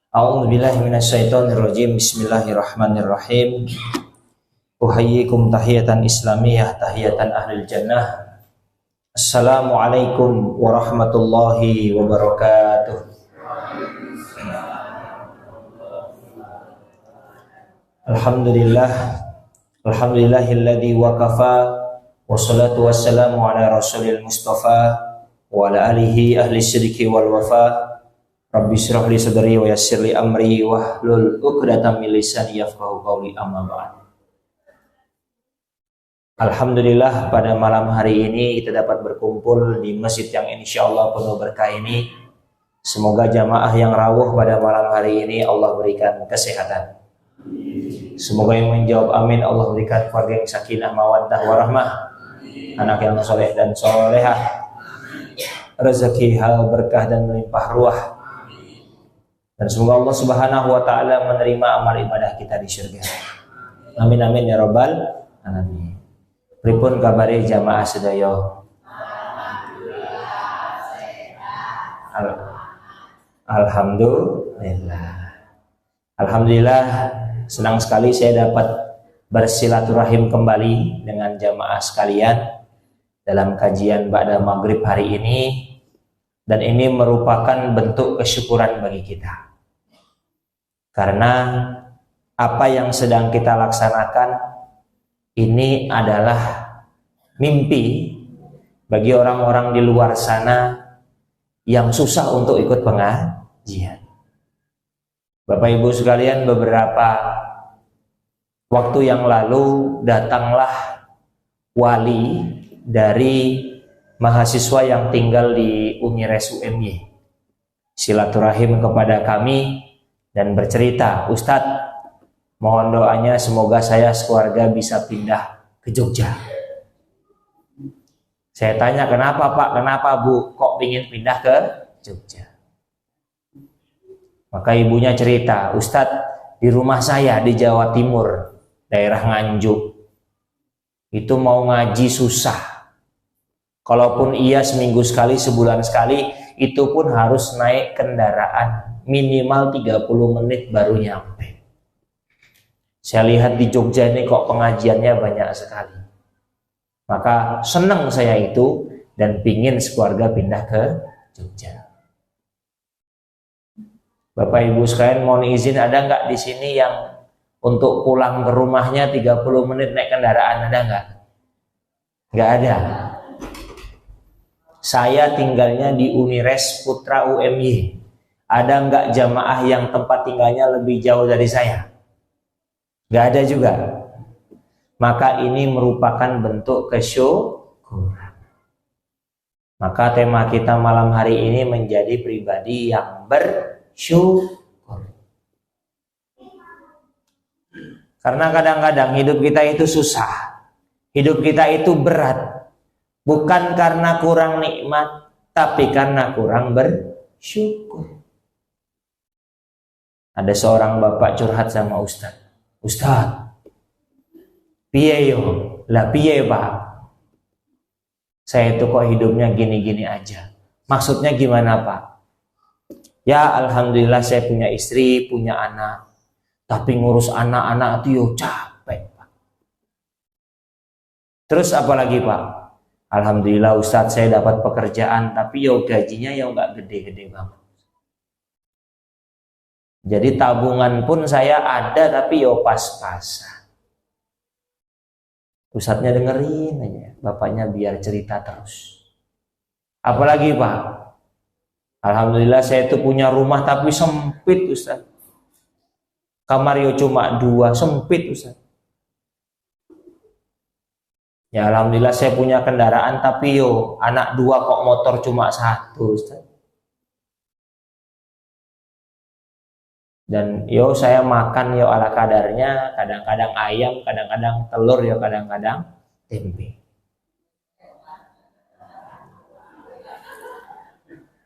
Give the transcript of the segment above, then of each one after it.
A'udzubillahi minasyaitonirrajim. Bismillahirrahmanirrahim. Uhayyikum tahiyatan islamiyah, tahiyatan ahlil jannah. Assalamualaikum warahmatullahi wabarakatuh. Alhamdulillah, alhamdulillahilladzi waqafa, wassalatu wassalamu ala rasulil mustafa wa ala alihi ahli sidqi wal wafa. Rabbi syrah li sadri wa yassir li amri wahlul 'uqdatam min lisani yafqahu qawli, amma ba'd. Alhamdulillah, pada malam hari ini kita dapat berkumpul di masjid yang insyaallah penuh berkah ini. Semoga jamaah yang rawuh pada malam hari ini Allah berikan kesehatan. Semoga yang menjawab amin Allah berikan keluarga yang sakinah mawaddah warahmah, anak yang soleh dan solehah, rezeki hal berkah dan melimpah ruah. Dan semoga Allah Subhanahu wa taala menerima amal ibadah kita di syurga. Amin amin ya rabbal alamin. Pripun kabare jamaah sedaya? Alhamdulillah. Alhamdulillah, senang sekali saya dapat bersilaturahim kembali dengan jamaah sekalian dalam kajian ba'da maghrib hari ini, dan ini merupakan bentuk kesyukuran bagi kita. Karena apa yang sedang kita laksanakan ini adalah mimpi bagi orang-orang di luar sana yang susah untuk ikut pengajian. Bapak Ibu sekalian, beberapa waktu yang lalu datanglah wali dari mahasiswa yang tinggal di Unires UMY silaturahim kepada kami dan bercerita, Ustadz, mohon doanya semoga saya sekeluarga bisa pindah ke Jogja. Saya tanya, kenapa Pak, kenapa Bu, kok ingin pindah ke Jogja? Maka ibunya cerita, Ustadz, di rumah saya di Jawa Timur, daerah Nganjuk, itu mau ngaji susah. Kalaupun iya seminggu sekali, sebulan sekali, itu pun harus naik kendaraan minimal 30 menit baru nyampe. Saya lihat di Jogja ini kok pengajiannya banyak sekali. Maka senang saya itu dan pingin sekeluarga pindah ke Jogja. Bapak Ibu sekalian, mohon izin, ada nggak di sini yang untuk pulang ke rumahnya 30 menit naik kendaraan, ada nggak? Nggak ada. Saya tinggalnya di Unires Putra UMY. Ada nggak jamaah yang tempat tinggalnya lebih jauh dari saya? Nggak ada juga. Maka ini merupakan bentuk kesyukuran. Maka tema kita malam hari ini menjadi pribadi yang bersyukur. Karena kadang-kadang hidup kita itu susah, hidup kita itu berat, bukan karena kurang nikmat, tapi karena kurang bersyukur. Ada seorang bapak curhat sama Ustadz, Ustadz, piye yo? Lah piye Pak? Saya itu kok hidupnya gini-gini aja. Maksudnya gimana Pak? Ya alhamdulillah saya punya istri, punya anak. Tapi ngurus anak-anak itu yo capek Pak. Terus apa lagi Pak? Alhamdulillah Ustadz saya dapat pekerjaan, tapi yo gajinya yo nggak gede-gede banget. Jadi tabungan pun saya ada, tapi yo pas-pasan. Ustadznya dengerin aja, bapaknya biar cerita terus. Apalagi Pak? Alhamdulillah saya itu punya rumah tapi sempit Ustadz. Kamar yo cuma 2, sempit Ustadz. Ya alhamdulillah saya punya kendaraan, tapi yo anak 2 kok motor cuma 1 Ustadz. Dan yo saya makan yo ala kadarnya, kadang-kadang ayam, kadang-kadang telur, yo kadang-kadang tempe.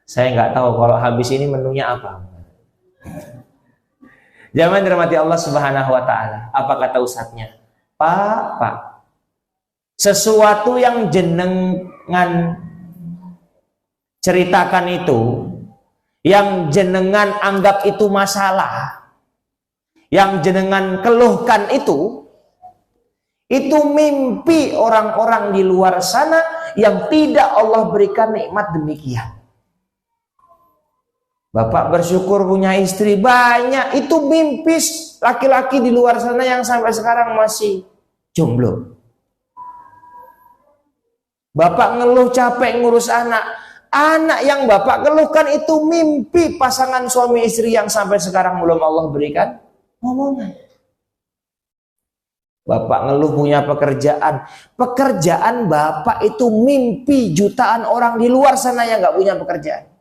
Saya nggak tahu kalau habis ini menunya apa. Jangan dirahmati Allah Subhanahu wa taala. Apa kata ustadznya? Pak, sesuatu yang jenengan ceritakan itu yang jenengan anggap itu masalah, yang jenengan keluhkan itu mimpi orang-orang di luar sana yang tidak Allah berikan nikmat demikian. Bapak bersyukur punya istri banyak, itu mimpi laki-laki di luar sana yang sampai sekarang masih jomblo. Bapak ngeluh capek ngurus anak. Anak yang bapak keluhkan itu mimpi pasangan suami istri yang sampai sekarang belum Allah berikan ngomongan. Bapak ngeluh punya pekerjaan. Pekerjaan bapak itu mimpi jutaan orang di luar sana yang gak punya pekerjaan.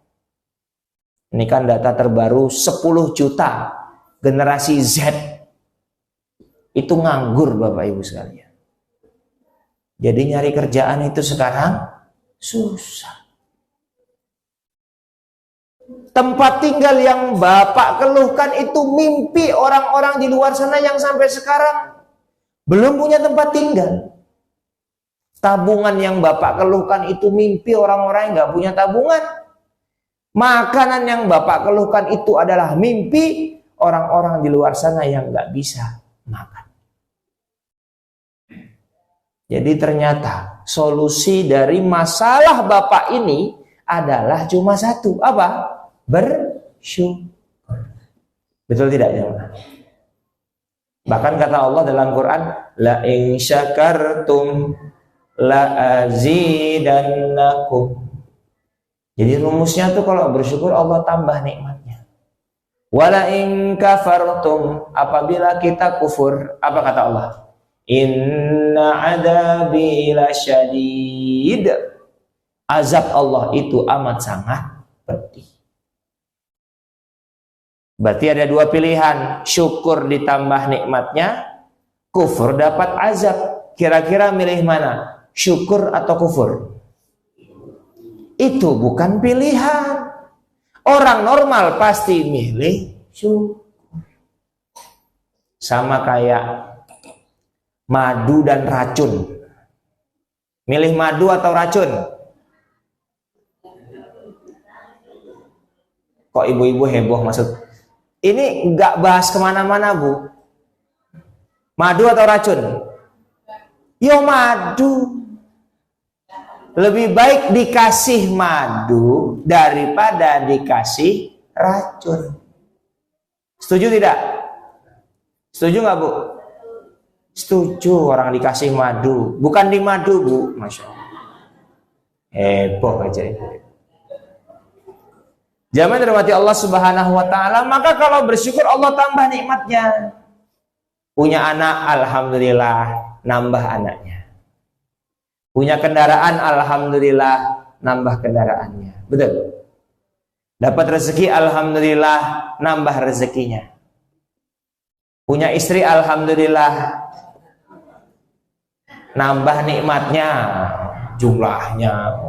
Ini kan data terbaru 10 juta generasi Z itu nganggur Bapak Ibu sekalian. Jadi nyari kerjaan itu sekarang susah. Tempat tinggal yang Bapak keluhkan itu mimpi orang-orang di luar sana yang sampai sekarang belum punya tempat tinggal. Tabungan yang Bapak keluhkan itu mimpi orang-orang yang gak punya tabungan. Makanan yang Bapak keluhkan itu adalah mimpi orang-orang di luar sana yang gak bisa makan. Jadi ternyata solusi dari masalah Bapak ini adalah cuma satu. Apa? Bersyukur. Betul tidak ya? Bahkan kata Allah dalam Quran, la in syakartum la azidannakum. Jadi rumusnya tuh kalau bersyukur Allah tambah nikmatnya. Wala in kafartum, apabila kita kufur, apa kata Allah? Inna adabi lasyadid. Azab Allah itu amat sangat pedih. Berarti ada dua pilihan, syukur ditambah nikmatnya, kufur dapat azab. Kira-kira milih mana? Syukur atau kufur? Itu bukan pilihan. Orang normal pasti milih syukur. Sama kayak madu dan racun. Milih madu atau racun? Kok ibu-ibu heboh maksud? Ini nggak bahas kemana-mana Bu. Madu atau racun? Yo madu. Lebih baik dikasih madu daripada dikasih racun. Setuju tidak? Setuju nggak Bu? Setuju, orang dikasih madu. Bukan di madu Bu. Masya Allah. Heboh aja itu. Jamaah dirahmati Allah Subhanahu wa taala, maka kalau bersyukur Allah tambah nikmatnya. Punya anak, alhamdulillah, nambah anaknya. Punya kendaraan, alhamdulillah, nambah kendaraannya. Betul. Dapat rezeki, alhamdulillah, nambah rezekinya. Punya istri, alhamdulillah, nambah nikmatnya, jumlahnya.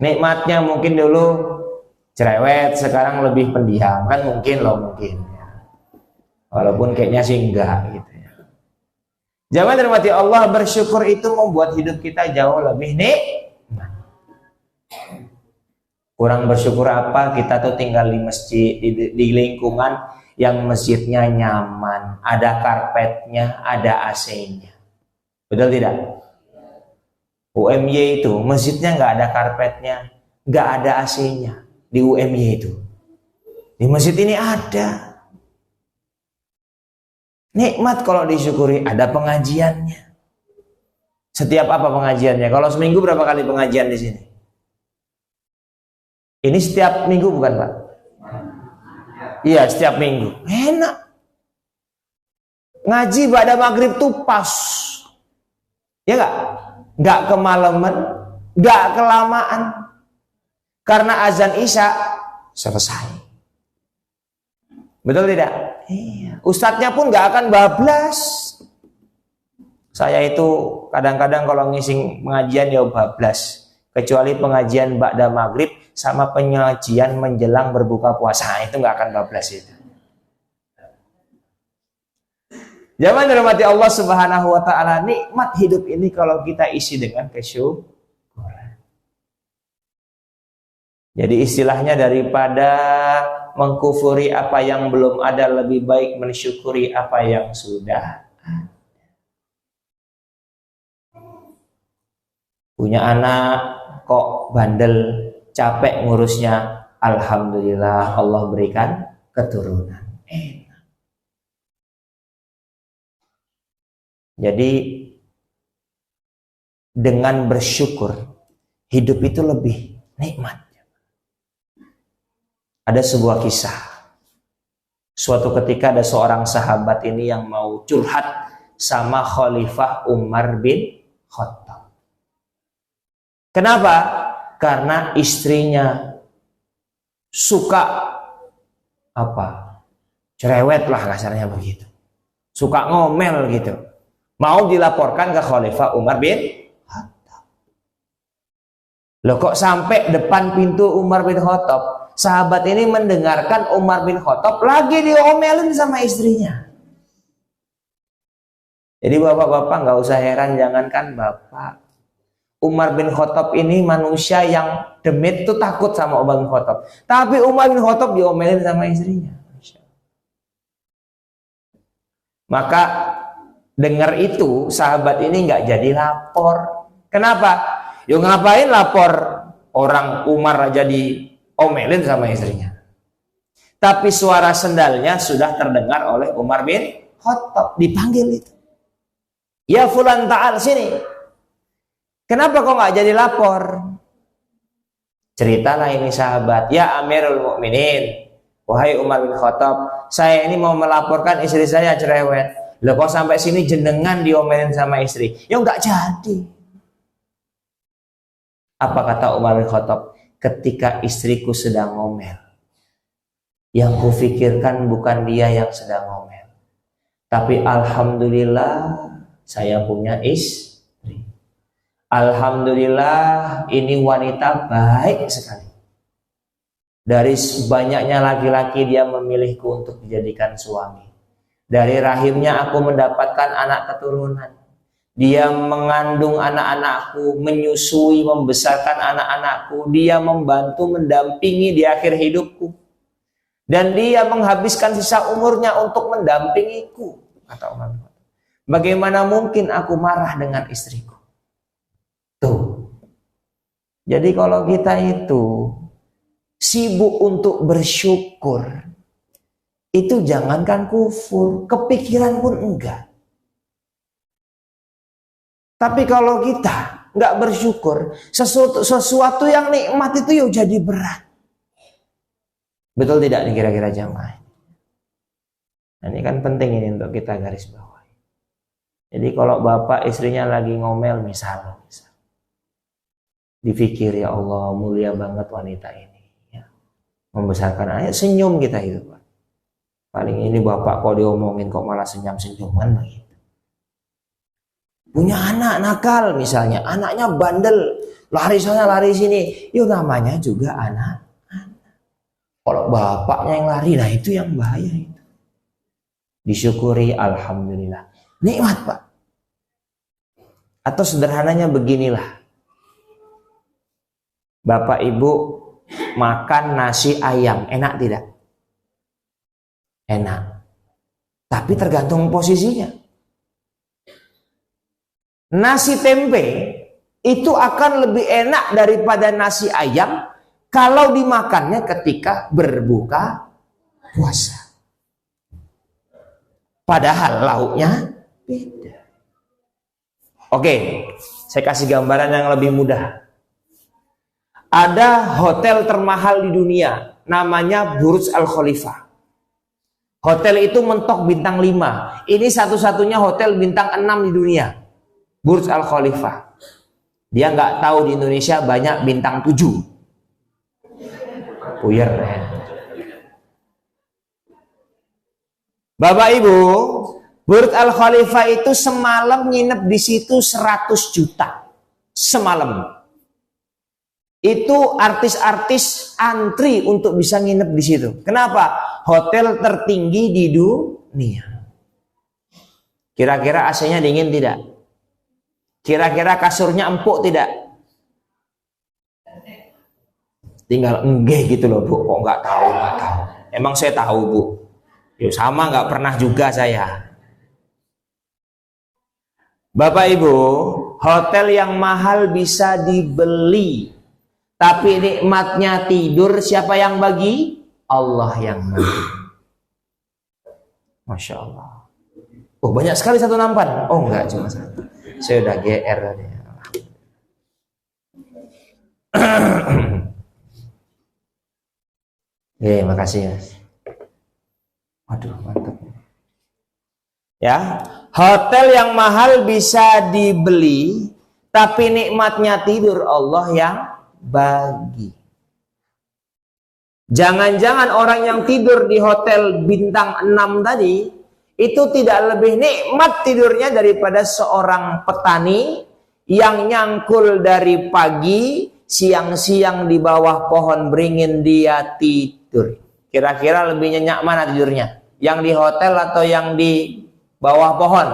Nikmatnya mungkin dulu cerewet, sekarang lebih pendiam, kan mungkin loh mungkin. Walaupun kayaknya sih enggak gitu ya. Jamaah dirahmati Allah, bersyukur itu membuat hidup kita jauh lebih nikmat. Kurang bersyukur apa? Kita tuh tinggal di masjid, di lingkungan yang masjidnya nyaman, ada karpetnya, ada AC-nya. Betul tidak? UMY itu masjidnya nggak ada karpetnya, nggak ada AC-nya di UMY itu. Di masjid ini ada. Nikmat kalau disyukuri, ada pengajiannya. Setiap apa pengajiannya? Kalau seminggu berapa kali pengajian di sini? Ini setiap minggu bukan Pak? Iya setiap minggu. Enak. Ngaji pada maghrib tuh pas. Ya nggak? Nggak kemalaman, nggak kelamaan. Karena azan Isya selesai. Betul tidak? Iya. Ustadznya pun nggak akan bablas. Saya itu kadang-kadang kalau ngisi pengajian ya bablas. Kecuali pengajian ba'da maghrib sama pengajian menjelang berbuka puasa, itu nggak akan bablas itu. Jamaah dirahmati Allah Subhanahu wa taala, nikmat hidup ini kalau kita isi dengan kesyukuran. Jadi istilahnya daripada mengkufuri apa yang belum ada, lebih baik mensyukuri apa yang sudah. Punya anak kok bandel, capek ngurusnya, alhamdulillah Allah berikan keturunan. Enak. Jadi dengan bersyukur hidup itu lebih nikmat. Ada sebuah kisah. Suatu ketika ada seorang sahabat ini yang mau curhat sama Khalifah Umar bin Khattab. Kenapa? Karena istrinya suka cerewet lah kasarnya begitu. Suka ngomel gitu. Mau dilaporkan ke Khalifah Umar bin Khattab. Loh kok sampai depan pintu Umar bin Khattab, sahabat ini mendengarkan Umar bin Khattab lagi diomelin sama istrinya. Jadi bapak-bapak nggak usah heran, jangankan bapak. Umar bin Khattab ini manusia yang demit tuh takut sama Umar bin Khattab. Tapi Umar bin Khattab diomelin sama istrinya. Maka dengar itu sahabat ini nggak jadi lapor. Kenapa? Yo ngapain lapor orang Umar aja diomelin sama istrinya. Tapi suara sendalnya sudah terdengar oleh Umar bin Khattab. Dipanggil itu. Ya fulan ta'al sini. Kenapa kok nggak jadi lapor? Ceritalah ini sahabat. Ya Amirul Mukminin, wahai Umar bin Khattab, saya ini mau melaporkan istri saya cerewet. Loh kok sampai sini jenengan diomelin sama istri? Ya nggak jadi. Apa kata Umar bin Khattab? Ketika istriku sedang ngomel, yang kufikirkan bukan dia yang sedang ngomel, tapi alhamdulillah saya punya istri. Alhamdulillah ini wanita baik sekali. Dari banyaknya laki-laki dia memilihku untuk dijadikan suami. Dari rahimnya aku mendapatkan anak keturunan. Dia mengandung anak-anakku, menyusui, membesarkan anak-anakku. Dia membantu, mendampingi di akhir hidupku. Dan dia menghabiskan sisa umurnya untuk mendampingiku. Kata Umar. Bagaimana mungkin aku marah dengan istriku? Tuh. Jadi kalau kita itu sibuk untuk bersyukur, itu jangankan kufur, kepikiran pun enggak. Tapi kalau kita nggak bersyukur, sesuatu yang nikmat itu ya jadi berat. Betul tidak nih kira-kira jamaah? Nah, ini kan penting ini untuk kita garis bawahi. Jadi kalau bapak istrinya lagi ngomel misal. Dipikir ya Allah mulia banget wanita ini. Ya. Membesarkan anak, senyum kita itu Pak. Paling ini bapak kok diomongin kok malah senyum-senyuman begitu. Punya anak nakal misalnya, anaknya bandel, lari sana lari sini, yuk namanya juga anak. Kalau bapaknya yang lari, nah itu yang bahaya itu. Disyukuri alhamdulillah, nikmat Pak. Atau sederhananya beginilah, bapak ibu makan nasi ayam, enak tidak? Enak. Tapi tergantung posisinya. Nasi tempe itu akan lebih enak daripada nasi ayam kalau dimakannya ketika berbuka puasa. Padahal lauknya beda. Oke, saya kasih gambaran yang lebih mudah. Ada hotel termahal di dunia, namanya Burj Al Khalifa. Hotel itu mentok bintang 5. Ini satu-satunya hotel bintang 6 di dunia. Burj Al Khalifa. Dia nggak tahu di Indonesia banyak bintang 7. Puyer ya. Bapak Ibu, Burj Al Khalifa itu semalam nginep di situ 100 juta. Semalam. Itu artis-artis antri untuk bisa nginep di situ. Kenapa? Hotel tertinggi di dunia. Kira-kira AC-nya dingin tidak? Kira-kira kasurnya empuk tidak? Tinggal enggak gitu loh Bu, kok nggak tahu. Emang saya tahu Bu. Ya sama nggak pernah juga saya. Bapak Ibu, hotel yang mahal bisa dibeli, tapi nikmatnya tidur siapa yang bagi? Allah yang bagi. Masya Allah. Oh banyak sekali satu nampan. Oh enggak cuma satu. Saya udah GR tadi. Makasih ya. Waduh, mantap. Ya, hotel yang mahal bisa dibeli, tapi nikmatnya tidur Allah yang bagi. Jangan-jangan orang yang tidur di hotel bintang 6 tadi itu tidak lebih nikmat tidurnya daripada seorang petani yang nyangkul dari pagi, siang-siang di bawah pohon beringin dia tidur. Kira-kira lebih nyenyak mana tidurnya? Yang di hotel atau yang di bawah pohon?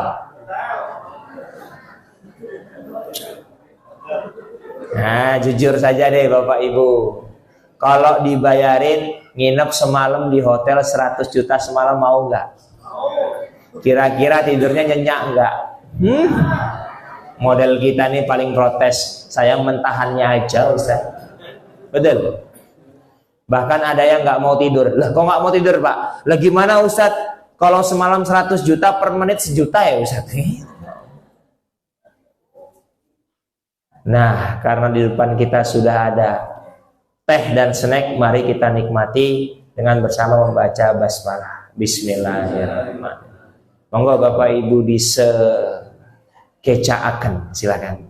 Nah, jujur saja deh Bapak Ibu. Kalau dibayarin nginep semalam di hotel 100 juta semalam mau nggak? Kira-kira tidurnya nyenyak nggak? Model kita nih paling protes. Saya mentahannya aja Ustaz. Betul. Bahkan ada yang nggak mau tidur. Lah kok nggak mau tidur Pak? Lah gimana Ustaz? Kalau semalam 100 juta per menit 1 juta ya Ustaz. Nah, karena di depan kita sudah ada teh dan snack, mari kita nikmati dengan bersama membaca basmalah. Bismillahirrahmanirrahim. Monggo Bapak Ibu disekecaaken, silakan.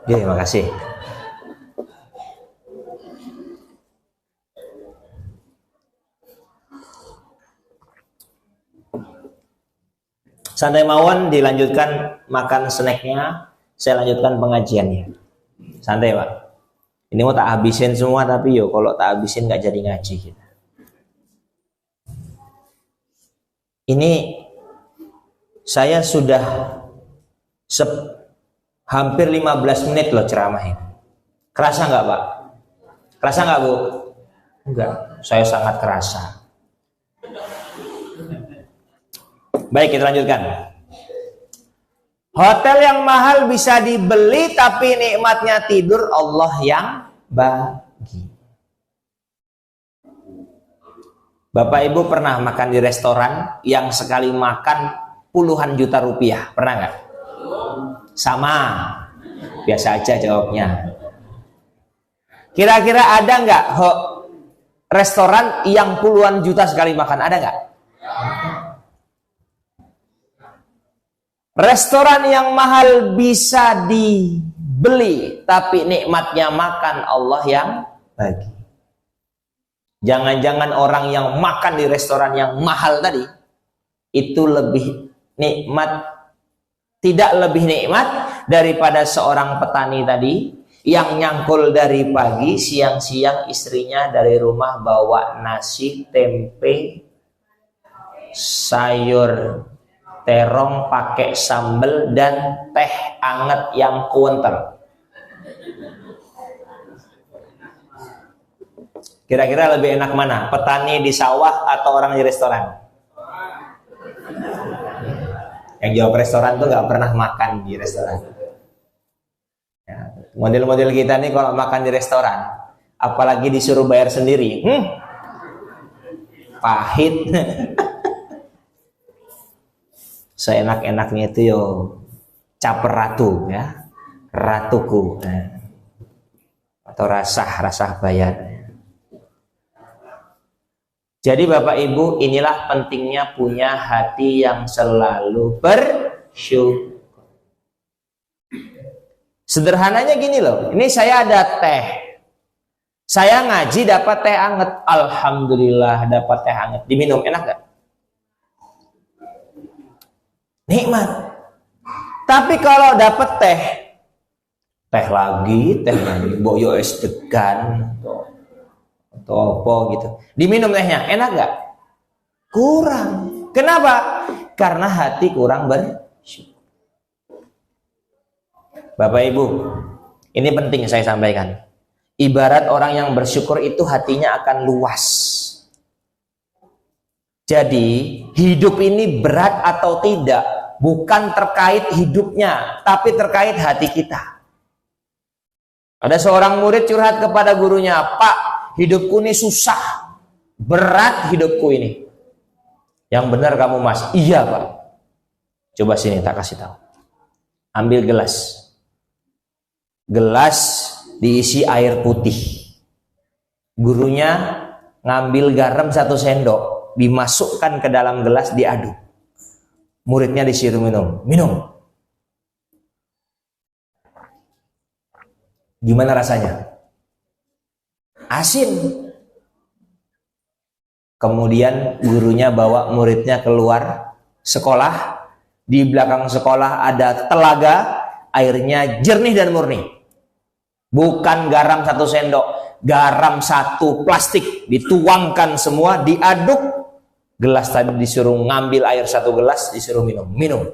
Oke, makasih. Santai mawon dilanjutkan makan snacknya, saya lanjutkan pengajiannya. Santai Pak. Ini mau tak habisin semua tapi yo kalau tak habisin nggak jadi ngaji kita. Ini saya sudah hampir 15 menit loh ceramah ini. Kerasa nggak Pak? Kerasa nggak Bu? Enggak, saya sangat kerasa. Baik, kita lanjutkan. Hotel yang mahal bisa dibeli, tapi nikmatnya tidur Allah yang bagi. Bapak Ibu pernah makan di restoran yang sekali makan puluhan juta rupiah? Pernah nggak? Sama, biasa aja jawabnya. Kira-kira ada nggak restoran yang puluhan juta sekali makan? Ada nggak? Restoran yang mahal bisa dibeli, tapi nikmatnya makan Allah yang bagi. Jangan-jangan orang yang makan di restoran yang mahal tadi itu lebih nikmat, tidak lebih nikmat daripada seorang petani tadi yang nyangkul dari pagi, siang-siang istrinya dari rumah bawa nasi, tempe, sayur terong pakai sambal dan teh anget yang kuenter. Kira-kira lebih enak mana? Petani di sawah atau orang di restoran? Yang jawab restoran tuh nggak pernah makan di restoran. Ya, model-model kita nih kalau makan di restoran, apalagi disuruh bayar sendiri, pahit. Seenak-enaknya itu yo caper ratu ya, ratuku, atau rasah bayar. Jadi Bapak Ibu, inilah pentingnya punya hati yang selalu bersyukur. Sederhananya gini loh, ini saya ada teh, Saya ngaji dapat teh anget, alhamdulillah dapat teh anget, diminum enak gak? Nikmat. Tapi kalau dapat teh lagi, boyo es degan atau apa gitu, diminum tehnya enak gak? Kurang. Kenapa? Karena hati kurang bersyukur. Bapak Ibu, ini penting saya sampaikan. Ibarat orang yang bersyukur itu hatinya akan luas. Jadi hidup ini berat atau tidak bukan terkait hidupnya, tapi terkait hati kita. Ada seorang murid curhat kepada gurunya, "Pak, hidupku ini susah, berat hidupku ini." "Yang benar kamu Mas." "Iya Pak." "Coba sini tak kasih tahu." Ambil gelas diisi air putih. Gurunya ngambil garam 1 sendok, dimasukkan ke dalam gelas, diaduk. Muridnya disuruh minum. Gimana rasanya? Asin. Kemudian gurunya bawa muridnya keluar sekolah. Di belakang sekolah ada telaga, airnya jernih dan murni. Bukan garam 1 sendok, garam 1 plastik, dituangkan semua, diaduk. Gelas tadi disuruh ngambil air 1 gelas, disuruh minum.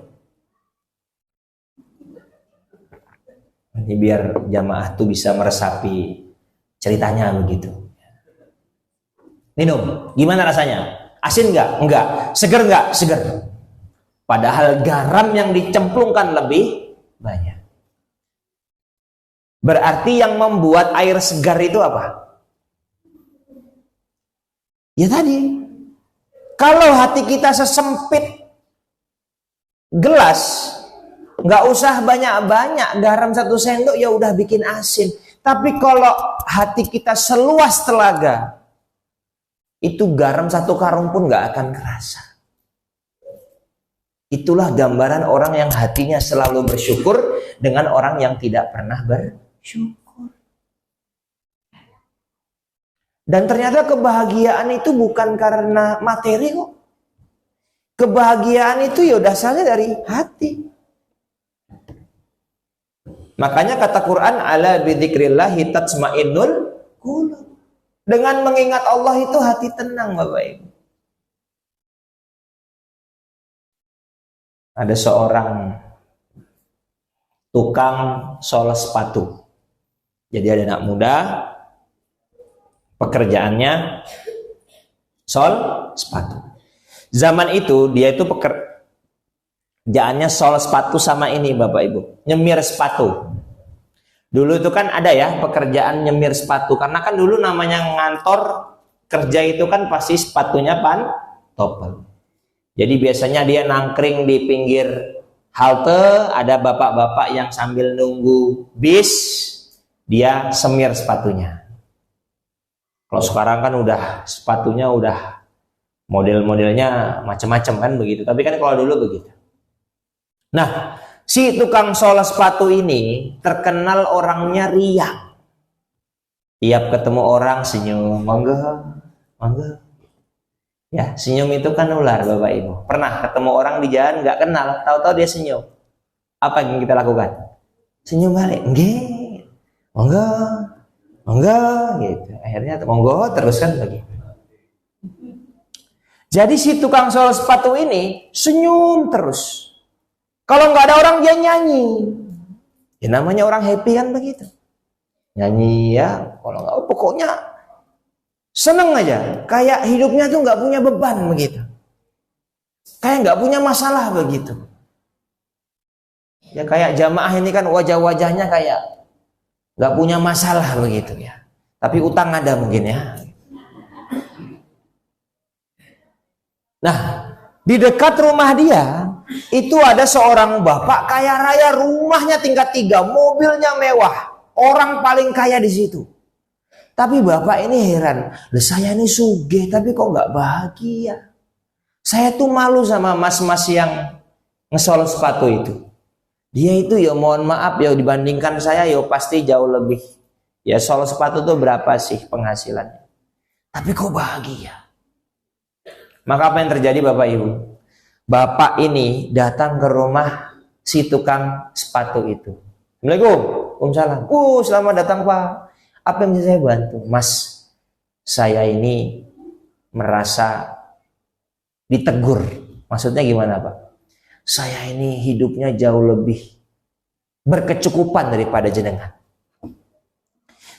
Ini biar jamaah tuh bisa meresapi ceritanya begitu. Minum, gimana rasanya? Asin nggak? Enggak. Seger nggak? Seger. Padahal garam yang dicemplungkan lebih banyak. Berarti yang membuat air segar itu apa? Ya tadi, kalau hati kita sesempit gelas, nggak usah banyak-banyak, garam 1 sendok ya udah bikin asin. Tapi kalau hati kita seluas telaga, itu garam 1 karung pun nggak akan kerasa. Itulah gambaran orang yang hatinya selalu bersyukur dengan orang yang tidak pernah bersyukur. Dan ternyata kebahagiaan itu bukan karena materi kok. Kebahagiaan itu ya dasarnya dari hati. Makanya kata Quran, ala bidzikrillahi tatma'innul qulub. Dengan mengingat Allah itu hati tenang, Bapak Ibu. Ada seorang tukang sol sepatu. Jadi ada anak muda, pekerjaannya sol sepatu. Zaman itu dia itu pekerjaannya sol sepatu sama ini Bapak Ibu, nyemir sepatu. Dulu itu kan ada ya pekerjaan nyemir sepatu, karena kan dulu namanya ngantor kerja itu kan pasti sepatunya pantopel. Jadi biasanya dia nangkring di pinggir halte, ada bapak-bapak yang sambil nunggu bis, dia semir sepatunya. Kalau sekarang kan udah sepatunya udah model-modelnya macam-macam kan begitu. Tapi kan kalau dulu begitu. Nah, si tukang sol sepatu ini terkenal orangnya riang. Tiap ketemu orang senyum, monggo, monggo. Ya, senyum itu kan ular Bapak Ibu. Pernah ketemu orang di jalan nggak kenal, tahu-tahu dia senyum. Apa yang kita lakukan? Senyum balik, nggih, monggo, monggo, gitu. Akhirnya monggo terus kan begitu. Jadi si tukang sol sepatu ini senyum terus. Kalau nggak ada orang dia nyanyi. Ya namanya orang happy kan begitu. Nyanyi ya, kalau nggak pokoknya seneng aja. Kayak hidupnya tuh nggak punya beban begitu. Kayak nggak punya masalah begitu. Ya kayak jamaah ini kan wajah-wajahnya kayak nggak punya masalah begitu ya. Tapi utang ada mungkin ya. Nah, di dekat rumah dia itu ada seorang bapak kaya raya, rumahnya tingkat 3, mobilnya mewah, orang paling kaya di situ. Tapi bapak ini heran, saya ini sugih tapi kok nggak bahagia. Saya tuh malu sama mas-mas yang ngesol sepatu itu. Dia itu ya mohon maaf ya dibandingkan saya ya pasti jauh lebih Ya sol sepatu tuh berapa sih penghasilannya? Tapi kok bahagia? Maka apa yang terjadi Bapak Ibu? Bapak ini datang ke rumah si tukang sepatu itu. Assalamualaikum. Waalaikumsalam. Selamat datang Pak. Apa yang bisa saya bantu? Mas, saya ini merasa ditegur. Maksudnya gimana Pak? Saya ini hidupnya jauh lebih berkecukupan daripada jenengan.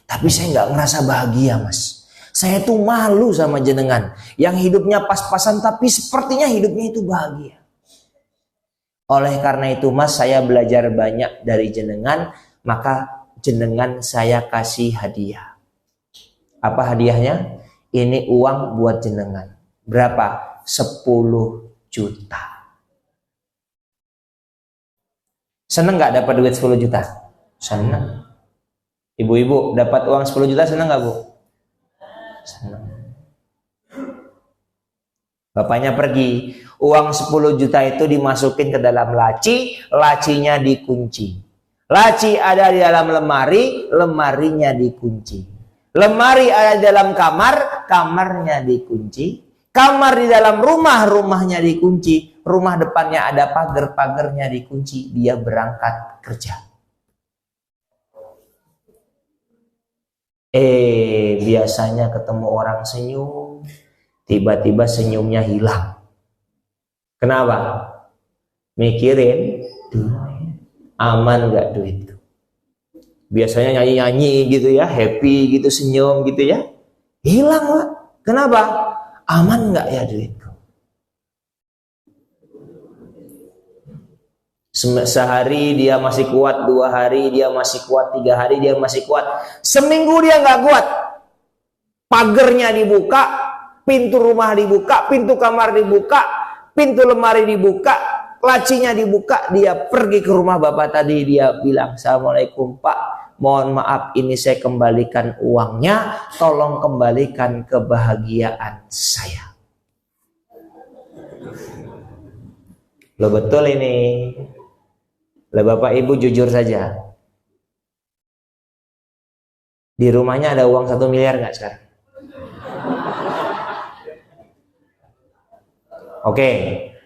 Tapi saya nggak ngerasa bahagia Mas. Saya tuh malu sama jenengan. Yang hidupnya pas-pasan tapi sepertinya hidupnya itu bahagia. Oleh karena itu Mas, saya belajar banyak dari jenengan. Maka jenengan saya kasih hadiah. Apa hadiahnya? Ini uang buat jenengan. Berapa? 10 juta. Seneng nggak dapat duit 10 juta? Seneng. Ibu-ibu dapat uang 10 juta seneng nggak Bu? Seneng. Bapaknya pergi, uang 10 juta itu dimasukin ke dalam laci, lacinya dikunci. Laci ada di dalam lemari, lemarinya dikunci. Lemari ada di dalam kamar, kamarnya dikunci. Kamar di dalam rumah, rumahnya dikunci. Rumah depannya ada pagar, pagarnya dikunci. Dia berangkat kerja. Biasanya ketemu orang senyum, tiba-tiba senyumnya hilang. Kenapa? Mikirin, aman gak duit? Biasanya nyanyi-nyanyi gitu ya, happy gitu, senyum gitu ya. Hilang Pak. Kenapa? Aman gak ya duitku? Sehari dia masih kuat, 2 hari dia masih kuat, 3 hari dia masih kuat, seminggu dia nggak kuat. Pagernya dibuka, pintu rumah dibuka, pintu kamar dibuka, pintu lemari dibuka, lacinya dibuka, dia pergi ke rumah bapak tadi, dia bilang, Assalamualaikum Pak, mohon maaf ini saya kembalikan uangnya, tolong kembalikan kebahagiaan saya. Lo betul ini. Lah Bapak Ibu jujur saja. Di rumahnya ada uang 1 miliar nggak sekarang? Oke,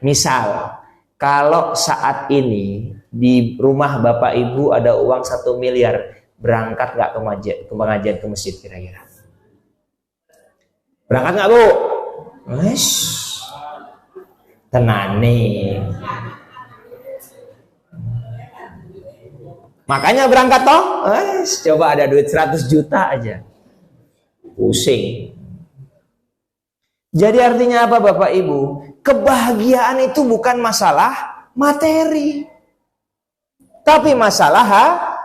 misal kalau saat ini di rumah Bapak Ibu ada uang 1 miliar, berangkat nggak ke pengajian ke masjid kira-kira? Berangkat nggak Bu? Tenane. Makanya berangkat toh, coba ada duit 100 juta aja, pusing. Jadi artinya apa Bapak Ibu? Kebahagiaan itu bukan masalah materi, tapi masalah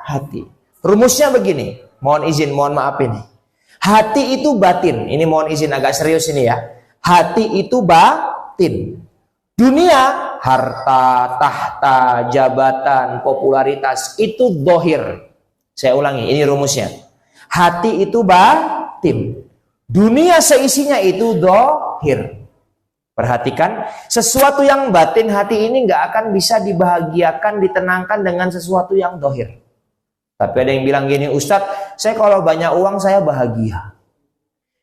hati. Rumusnya begini, mohon izin, mohon maaf ini. Hati itu batin, ini mohon izin agak serius ini ya. Hati itu batin. Dunia, harta, tahta, jabatan, popularitas, itu dohir. Saya ulangi, ini rumusnya. Hati itu batin. Dunia seisinya itu dohir. Perhatikan, sesuatu yang batin hati ini nggak akan bisa dibahagiakan, ditenangkan dengan sesuatu yang dohir. Tapi ada yang bilang gini, Ustadz, saya kalau banyak uang saya bahagia.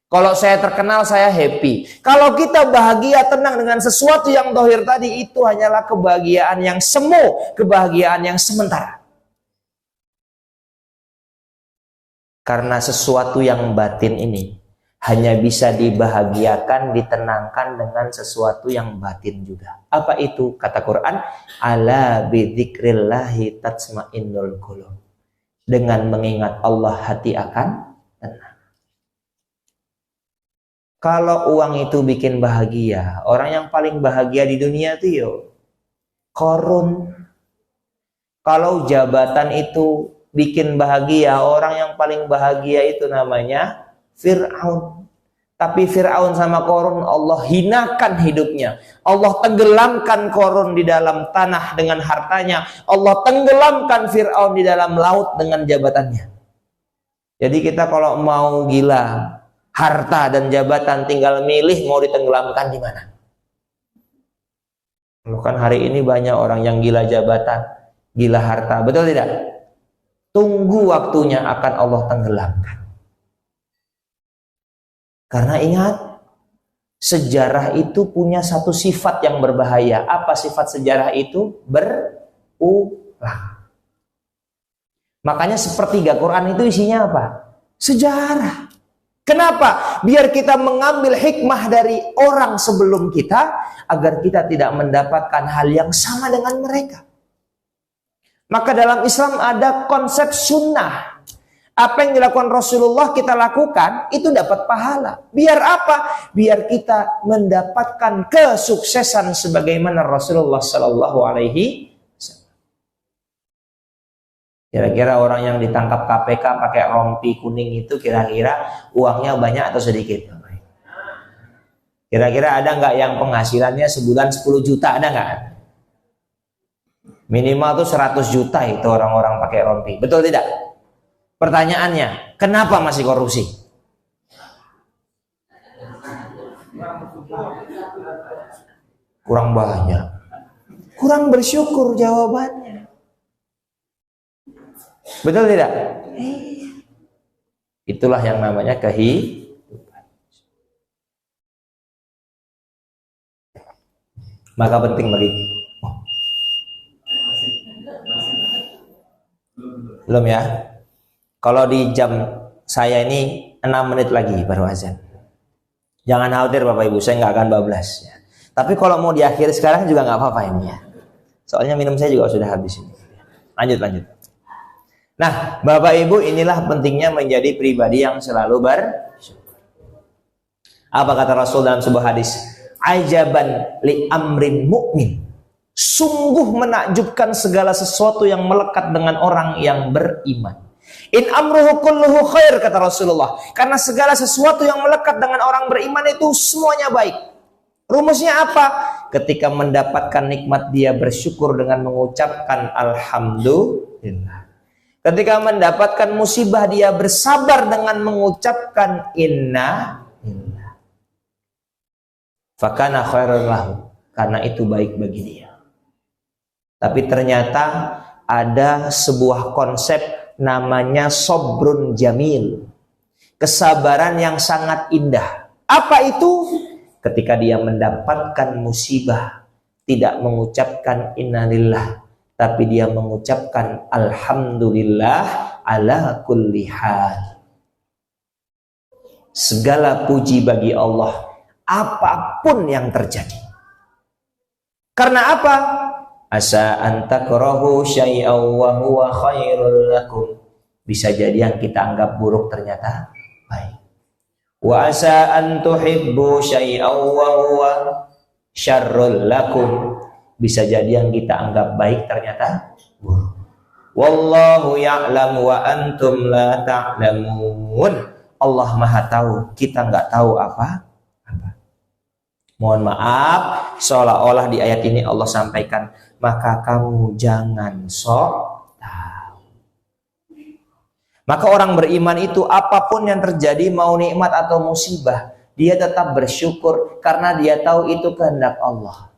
Kalau saya terkenal, saya happy. Kalau kita bahagia, tenang dengan sesuatu yang dohir tadi, itu hanyalah kebahagiaan yang semu, kebahagiaan yang sementara. Karena sesuatu yang batin ini hanya bisa dibahagiakan, ditenangkan dengan sesuatu yang batin juga. Apa itu? Kata Quran, ala bidzikrillahi tatsmainnul qulub. Dengan mengingat Allah, hati akan tenang. Kalau uang itu bikin bahagia, orang yang paling bahagia di dunia itu Qarun. Kalau jabatan itu bikin bahagia, orang yang paling bahagia itu namanya Fir'aun. Tapi Fir'aun sama Qarun Allah hinakan hidupnya. Allah tenggelamkan Qarun di dalam tanah dengan hartanya. Allah tenggelamkan Fir'aun di dalam laut dengan jabatannya. Jadi kita kalau mau gila harta dan jabatan, tinggal milih mau ditenggelamkan di mana. Kan hari ini banyak orang yang gila jabatan, gila harta, betul tidak? tunggu waktunya akan Allah tenggelamkan. Karena ingat, sejarah itu punya satu sifat yang berbahaya. Apa sifat sejarah itu? Berulang. Makanya sepertiga Quran itu isinya apa? Sejarah. Kenapa? Biar kita mengambil hikmah dari orang sebelum kita, agar kita tidak mendapatkan hal yang sama dengan mereka. Maka dalam Islam ada konsep sunnah. Apa yang dilakukan Rasulullah kita lakukan, itu dapat pahala. Biar apa? Biar kita mendapatkan kesuksesan sebagaimana Rasulullah Sallallahu Alaihi Wasallam. Kira-kira orang yang ditangkap KPK pakai rompi kuning itu kira-kira uangnya banyak atau sedikit? Kira-kira ada nggak yang penghasilannya sebulan 10 juta? Ada nggak? Minimal tuh 100 juta itu orang-orang pakai rompi. Betul tidak? Pertanyaannya, kenapa masih korupsi? Kurang banyak. Kurang bersyukur jawabannya. Betul tidak? Itulah yang namanya kehidupan. Maka penting bagi belum ya? Kalau di jam saya ini 6 menit lagi baru azan. Jangan khawatir Bapak Ibu, saya nggak akan bablas ya. Tapi kalau mau diakhiri sekarang juga nggak apa-apa ini ya. Soalnya minum saya juga sudah habis ini. Lanjut. Nah, Bapak Ibu, inilah pentingnya menjadi pribadi yang selalu bersyukur. Apa kata Rasul dalam sebuah hadis? Ajaban li amrin mu'min. Sungguh menakjubkan segala sesuatu yang melekat dengan orang yang beriman. In amruhu kulluhu khair, kata Rasulullah. Karena segala sesuatu yang melekat dengan orang beriman itu semuanya baik. Rumusnya apa? Ketika mendapatkan nikmat dia bersyukur dengan mengucapkan alhamdulillah. Ketika mendapatkan musibah dia bersabar dengan mengucapkan inna lillah. Fakana khairul lahu. Karena itu baik bagi dia. Tapi ternyata ada sebuah konsep namanya sobrun jamil. Kesabaran yang sangat indah. Apa itu? Ketika dia mendapatkan musibah, tidak mengucapkan innalillah, tapi dia mengucapkan alhamdulillah ala kulli hal. Segala puji bagi Allah, apapun yang terjadi. Karena apa? Asa antakrahu syai'aw wa huwa khairul lakum. Bisa jadi yang kita anggap buruk ternyata baik. Wa asa an tuhibbu syai'aw wa huwa syarrul lakum. Bisa jadi yang kita anggap baik ternyata buruk. Wallahu ya'lamu wa antum la ta'lamun. Allah Maha tahu, kita nggak tahu apa. Mohon maaf, seolah-olah di ayat ini Allah sampaikan, maka kamu jangan sok tahu. Maka orang beriman itu apapun yang terjadi, mau nikmat atau musibah, dia tetap bersyukur karena dia tahu itu kehendak Allah.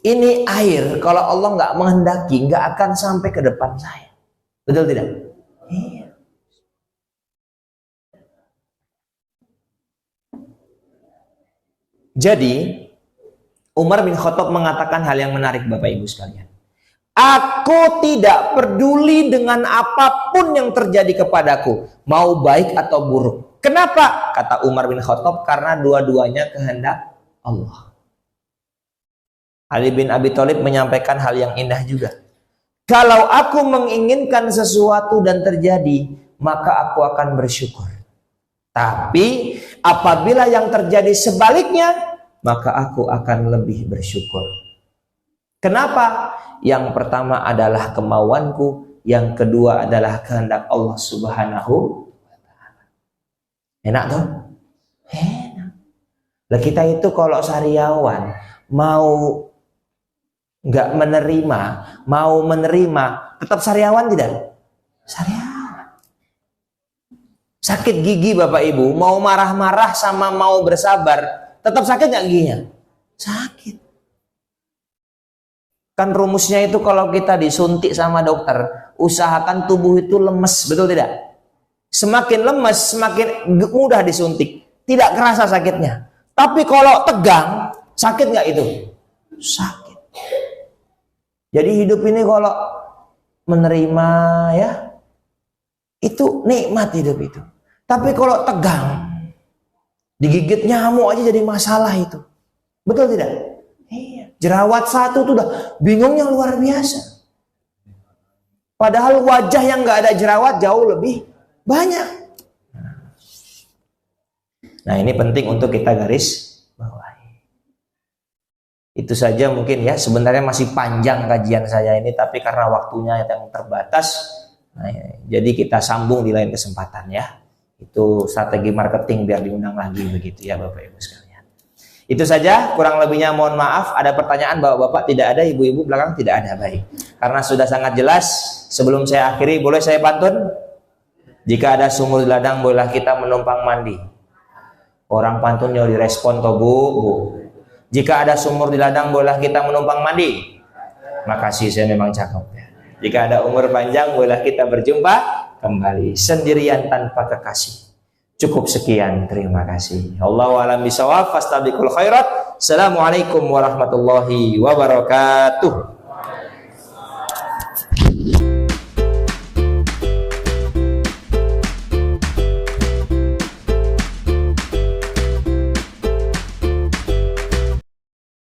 Ini air, kalau Allah nggak menghendaki, nggak akan sampai ke depan saya. Betul tidak? Iya. Jadi Umar bin Khattab mengatakan hal yang menarik Bapak Ibu sekalian. Aku tidak peduli dengan apapun yang terjadi kepadaku, mau baik atau buruk. Kenapa? Kata Umar bin Khattab, karena dua-duanya kehendak Allah. Ali bin Abi Thalib menyampaikan hal yang indah juga. Kalau aku menginginkan sesuatu dan terjadi, maka aku akan bersyukur. Tapi apabila yang terjadi sebaliknya, maka aku akan lebih bersyukur. Kenapa? Yang pertama adalah kemauanku, yang kedua adalah kehendak Allah Subhanahu wa ta'ala. Enak tuh? Enak. Lah kita itu kalau sariawan mau nggak menerima, mau menerima, tetap sariawan tidak? Sariawan. Sakit gigi Bapak Ibu, mau marah-marah sama mau bersabar, tetap sakit nggak giginya? Sakit. Kan rumusnya itu kalau kita disuntik sama dokter, usahakan tubuh itu lemes, betul tidak? Semakin lemes, semakin mudah disuntik. Tidak kerasa sakitnya. Tapi kalau tegang, sakit nggak itu? Sakit. Jadi hidup ini kalau menerima ya, itu nikmat hidup itu. Tapi kalau tegang, digigit nyamuk aja jadi masalah itu. Betul tidak? Iya. Jerawat satu tuh udah bingungnya luar biasa. Padahal wajah yang nggak ada jerawat jauh lebih banyak. Nah ini penting untuk kita garis bawahi. Itu saja mungkin ya. Sebenarnya masih panjang kajian saya ini, tapi karena waktunya yang terbatas, nah, jadi kita sambung di lain kesempatan ya. Itu strategi marketing biar diundang lagi begitu ya Bapak Ibu sekalian. Itu saja, kurang lebihnya mohon maaf. Ada pertanyaan Bapak-bapak? Tidak ada, ibu-ibu belakang tidak ada, baik. Karena sudah sangat jelas, sebelum saya akhiri, boleh saya pantun? Jika ada sumur di ladang, bolehlah kita menumpang mandi. Orang pantunnya direspon toh bu. Jika ada sumur di ladang, bolehlah kita menumpang mandi. Makasih, saya memang cakep. Jika ada umur panjang, bolehlah kita berjumpa kembali sendirian tanpa kekasih. Cukup sekian, terima kasih. Allahu a'lam bishawab, fastabiqul khairat. Assalamualaikum warahmatullahi wabarakatuh.